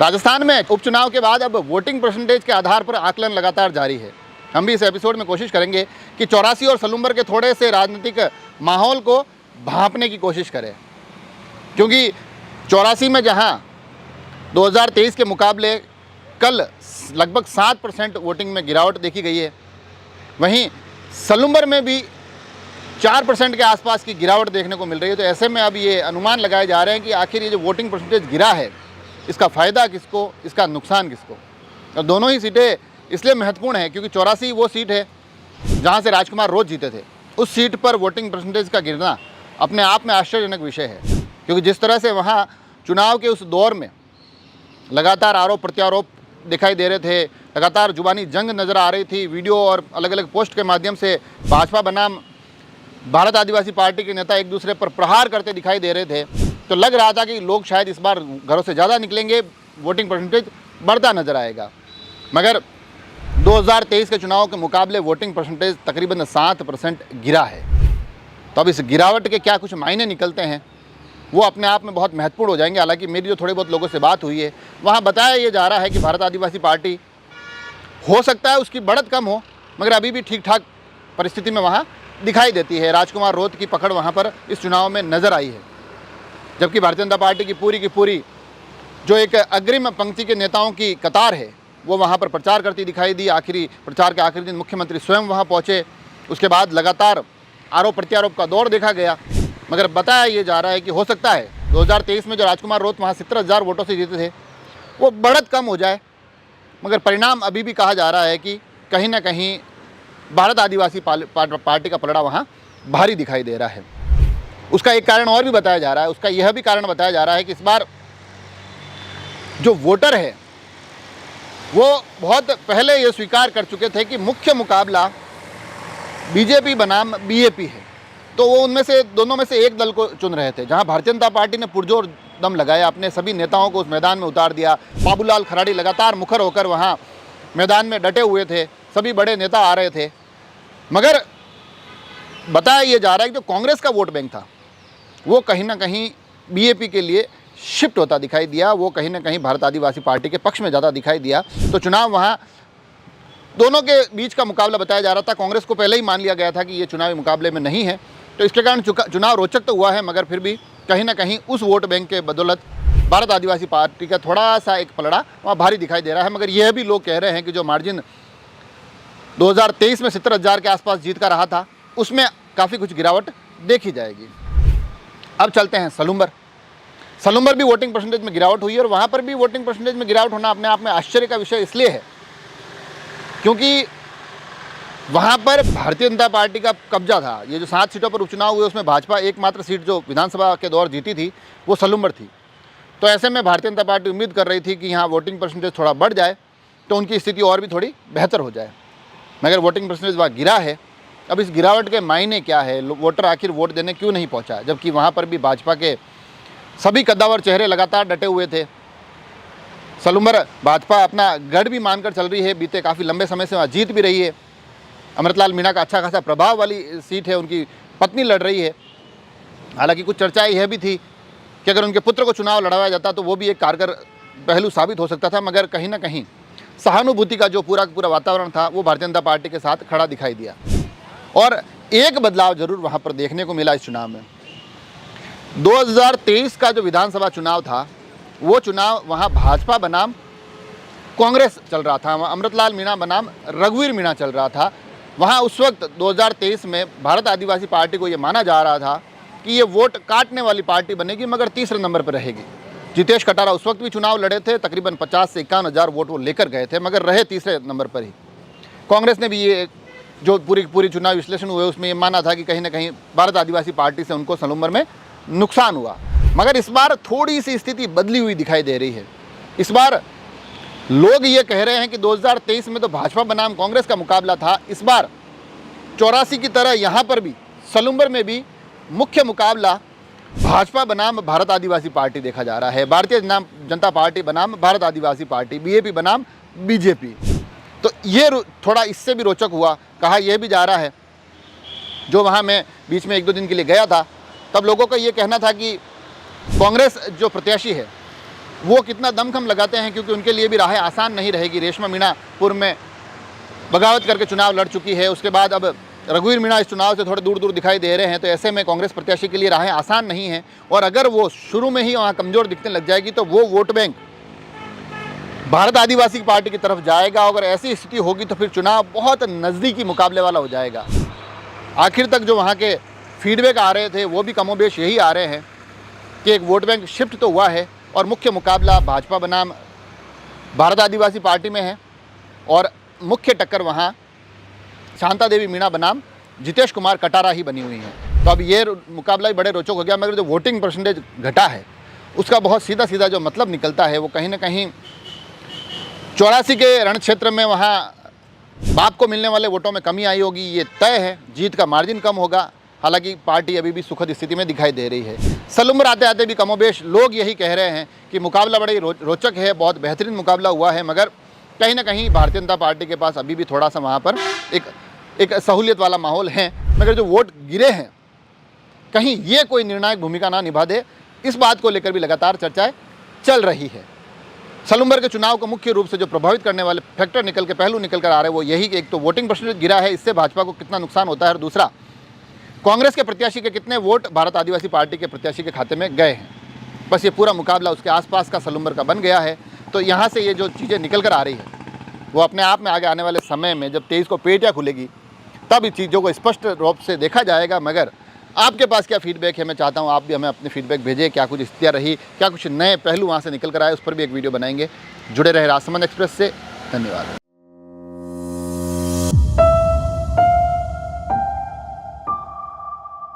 राजस्थान में उपचुनाव के बाद अब वोटिंग परसेंटेज के आधार पर आकलन लगातार जारी है। हम भी इस एपिसोड में कोशिश करेंगे कि 84 और सलूम्बर के थोड़े से राजनीतिक माहौल को भांपने की कोशिश करें, क्योंकि 84 में जहां 2023 के मुकाबले कल लगभग 7% वोटिंग में गिरावट देखी गई है, वहीं सलूम्बर में भी 4% के आसपास की गिरावट देखने को मिल रही है। तो ऐसे में अब ये अनुमान लगाए जा रहे हैं कि आखिर ये जो वोटिंग परसेंटेज गिरा है, इसका फ़ायदा किसको, इसका नुकसान किसको। और दोनों ही सीटें इसलिए महत्वपूर्ण है क्योंकि 84 वो सीट है जहां से राजकुमार रोज जीते थे। उस सीट पर वोटिंग परसेंटेज का गिरना अपने आप में आश्चर्यजनक विषय है, क्योंकि जिस तरह से वहां चुनाव के उस दौर में लगातार आरोप प्रत्यारोप दिखाई दे रहे थे, लगातार जुबानी जंग नज़र आ रही थी, वीडियो और अलग अलग पोस्ट के माध्यम से भाजपा बनाम भारत आदिवासी पार्टी के नेता एक दूसरे पर प्रहार करते दिखाई दे रहे थे, तो लग रहा था कि लोग शायद इस बार घरों से ज़्यादा निकलेंगे, वोटिंग परसेंटेज बढ़ता नज़र आएगा। मगर 2023 के चुनाव के मुकाबले वोटिंग परसेंटेज तकरीबन 7% गिरा है। तो अब इस गिरावट के क्या कुछ मायने निकलते हैं, वो अपने आप में बहुत महत्वपूर्ण हो जाएंगे। हालांकि मेरी जो थोड़े बहुत लोगों से बात हुई है, वहाँ बताया ये जा रहा है कि भारत आदिवासी पार्टी हो सकता है उसकी बढ़त कम हो, मगर अभी भी ठीक ठाक परिस्थिति में वहाँ दिखाई देती है। राजकुमार रोत की पकड़ वहाँ पर इस चुनाव में नज़र आई है, जबकि भारतीय जनता पार्टी की पूरी जो एक अग्रिम पंक्ति के नेताओं की कतार है, वो वहाँ पर प्रचार करती दिखाई दी। प्रचार के आखिरी दिन मुख्यमंत्री स्वयं वहाँ पहुँचे। उसके बाद लगातार आरोप प्रत्यारोप का दौर देखा गया, मगर बताया ये जा रहा है कि हो सकता है 2023 में जो राजकुमार रोत वहाँ 70,000 वोटों से जीते थे, वो बढ़त कम हो जाए, मगर परिणाम अभी भी कहा जा रहा है कि कहीं ना कहीं भारत आदिवासी पार्टी का पलड़ा वहाँ भारी दिखाई दे रहा है। उसका एक कारण और भी बताया जा रहा है, उसका यह भी कारण बताया जा रहा है कि इस बार जो वोटर है वो बहुत पहले ये स्वीकार कर चुके थे कि मुख्य मुकाबला बीजेपी बनाम बीएपी है, तो वो उनमें से दोनों में से एक दल को चुन रहे थे। जहां भारतीय जनता पार्टी ने पुरजोर दम लगाया, अपने सभी नेताओं को उस मैदान में उतार दिया। बाबूलाल खराड़ी लगातार मुखर होकर वहां मैदान में डटे हुए थे, सभी बड़े नेता आ रहे थे, मगर बताया ये जा रहा है कि जो कांग्रेस का वोट बैंक था वो कहीं ना कहीं बीएपी के लिए शिफ्ट होता दिखाई दिया, वो कहीं ना कहीं भारत आदिवासी पार्टी के पक्ष में ज़्यादा दिखाई दिया। तो चुनाव वहाँ दोनों के बीच का मुकाबला बताया जा रहा था। कांग्रेस को पहले ही मान लिया गया था कि ये चुनावी मुकाबले में नहीं है, तो इसके कारण चुनाव रोचक तो हुआ है, मगर फिर भी कहीं ना कहीं उस वोट बैंक के बदौलत भारत आदिवासी पार्टी का थोड़ा सा एक पलड़ा वहाँ भारी दिखाई दे रहा है। मगर यह भी लोग कह रहे हैं कि जो मार्जिन 2023 में 70,000 के आसपास जीत का रहा था, उसमें काफ़ी कुछ गिरावट देखी जाएगी। अब चलते हैं सलूम्बर भी वोटिंग परसेंटेज में गिरावट हुई है, और वहाँ पर भी वोटिंग परसेंटेज में गिरावट होना अपने आप में आश्चर्य का विषय इसलिए है क्योंकि वहाँ पर भारतीय जनता पार्टी का कब्जा था। ये जो 7 सीटों पर उपचुनाव हुए, उसमें भाजपा एकमात्र सीट जो विधानसभा के दौर जीती थी वो सलूम्बर थी। तो ऐसे में भारतीय जनता पार्टी उम्मीद कर रही थी कि यहाँ वोटिंग परसेंटेज थोड़ा बढ़ जाए तो उनकी स्थिति और भी थोड़ी बेहतर हो जाए, मगर वोटिंग परसेंटेज वहाँ गिरा है। अब इस गिरावट के मायने क्या है, वोटर आखिर वोट देने क्यों नहीं पहुँचा, जबकि वहाँ पर भी भाजपा के सभी कद्दावर चेहरे लगातार डटे हुए थे। सलूम्बर भाजपा अपना गढ़ भी मानकर चल रही है, बीते काफ़ी लंबे समय से वहाँ जीत भी रही है। अमृतलाल मीणा का अच्छा खासा प्रभाव वाली सीट है, उनकी पत्नी लड़ रही है। हालांकि कुछ चर्चाएं यह भी थी कि अगर उनके पुत्र को चुनाव लड़वाया जाता तो वो भी एक कारगर पहलू साबित हो सकता था, मगर कहीं ना कहीं सहानुभूति का जो पूरा वातावरण था वो भारतीय जनता पार्टी के साथ खड़ा दिखाई दिया। और एक बदलाव जरूर वहाँ पर देखने को मिला इस चुनाव में। 2023 का जो विधानसभा चुनाव था, वो चुनाव वहाँ भाजपा बनाम कांग्रेस चल रहा था, वहाँ अमृतलाल मीणा बनाम रघुवीर मीणा चल रहा था। वहाँ उस वक्त 2023 में भारत आदिवासी पार्टी को ये माना जा रहा था कि ये वोट काटने वाली पार्टी बनेगी, मगर तीसरे नंबर पर रहेगी। जितेश कटारा उस वक्त भी चुनाव लड़े थे, तकरीबन 50 से 51,000 वोट वो लेकर गए थे, मगर रहे तीसरे नंबर पर ही। कांग्रेस ने भी ये जो पूरी चुनाव विश्लेषण हुए उसमें ये माना था कि कहीं ना कहीं भारत आदिवासी पार्टी से उनको सलूम्बर में नुकसान हुआ। मगर इस बार थोड़ी सी स्थिति बदली हुई दिखाई दे रही है। इस बार लोग ये कह रहे हैं कि 2023 में तो भाजपा बनाम कांग्रेस का मुकाबला था, इस बार 84 की तरह यहाँ पर भी सलूम्बर में भी मुख्य मुकाबला भाजपा बनाम भारत आदिवासी पार्टी देखा जा रहा है। भारतीय जनता पार्टी बनाम भारत आदिवासी पार्टी, बीएपी बनाम बीजेपी। तो ये थोड़ा इससे भी रोचक हुआ। कहा यह भी जा रहा है, जो वहाँ मैं बीच में 1-2 दिन के लिए गया था, तब लोगों का ये कहना था कि कांग्रेस जो प्रत्याशी है वो कितना दमखम लगाते हैं, क्योंकि उनके लिए भी राहें आसान नहीं रहेगी। रेशमा मीणापुर में बगावत करके चुनाव लड़ चुकी है, उसके बाद अब रघुवीर मीणा इस चुनाव से थोड़े दूर दूर दिखाई दे रहे हैं, तो ऐसे में कांग्रेस प्रत्याशी के लिए राहें आसान नहीं हैं। और अगर वो शुरू में ही वहाँ कमज़ोर दिखने लग जाएगी तो वो वोट बैंक भारत आदिवासी पार्टी की तरफ जाएगा। अगर ऐसी स्थिति होगी तो फिर चुनाव बहुत नज़दीकी मुकाबले वाला हो जाएगा। आखिर तक जो वहाँ के फीडबैक आ रहे थे वो भी कमोबेश यही आ रहे हैं कि एक वोट बैंक शिफ्ट तो हुआ है और मुख्य मुकाबला भाजपा बनाम भारत आदिवासी पार्टी में है, और मुख्य टक्कर वहाँ शांता देवी मीणा बनाम जितेश कुमार कटारा ही बनी हुई है। तो अब ये मुकाबला ही बड़े रोचक हो गया। मगर जो वोटिंग परसेंटेज घटा है उसका बहुत सीधा सीधा जो मतलब निकलता है वो कहीं ना कहीं 84 के रण क्षेत्र में वहाँ बाप को मिलने वाले वोटों में कमी आई होगी, ये तय है। जीत का मार्जिन कम होगा, हालांकि पार्टी अभी भी सुखद स्थिति में दिखाई दे रही है। सलूम्बर आते आते भी कमोबेश लोग यही कह रहे हैं कि मुकाबला बड़ा ही रोचक है, बहुत बेहतरीन मुकाबला हुआ है, मगर कहीं ना कहीं भारतीय जनता पार्टी के पास अभी भी थोड़ा सा वहाँ पर एक सहूलियत वाला माहौल है। मगर जो वोट गिरे हैं कहीं ये कोई निर्णायक भूमिका ना निभा दे, इस बात को लेकर भी लगातार चर्चाएं चल रही है। सलूम्बर के चुनाव को मुख्य रूप से जो प्रभावित करने वाले फैक्टर पहलू निकल कर आ रहे हैं वो यही कि एक तो वोटिंग परसेंटेज गिरा है, इससे भाजपा को कितना नुकसान होता है, और दूसरा कांग्रेस के प्रत्याशी के कितने वोट भारत आदिवासी पार्टी के प्रत्याशी के खाते में गए हैं। बस ये पूरा मुकाबला उसके आसपास का सलूम्बर का बन गया है। तो यहाँ से ये जो चीज़ें निकल कर आ रही है वो अपने आप में आगे आने वाले समय में जब 23 को पेटियाँ खुलेगी तब इस चीज़ों को स्पष्ट रूप से देखा जाएगा। मगर आपके पास क्या फीडबैक है, मैं चाहता हूँ आप भी हमें अपने फीडबैक भेजें। क्या कुछ स्थितियाँ रही, क्या कुछ नए पहलू वहाँ से निकल कर आए, उस पर भी एक वीडियो बनाएंगे। जुड़े रहे राजसमंद एक्सप्रेस से। धन्यवाद।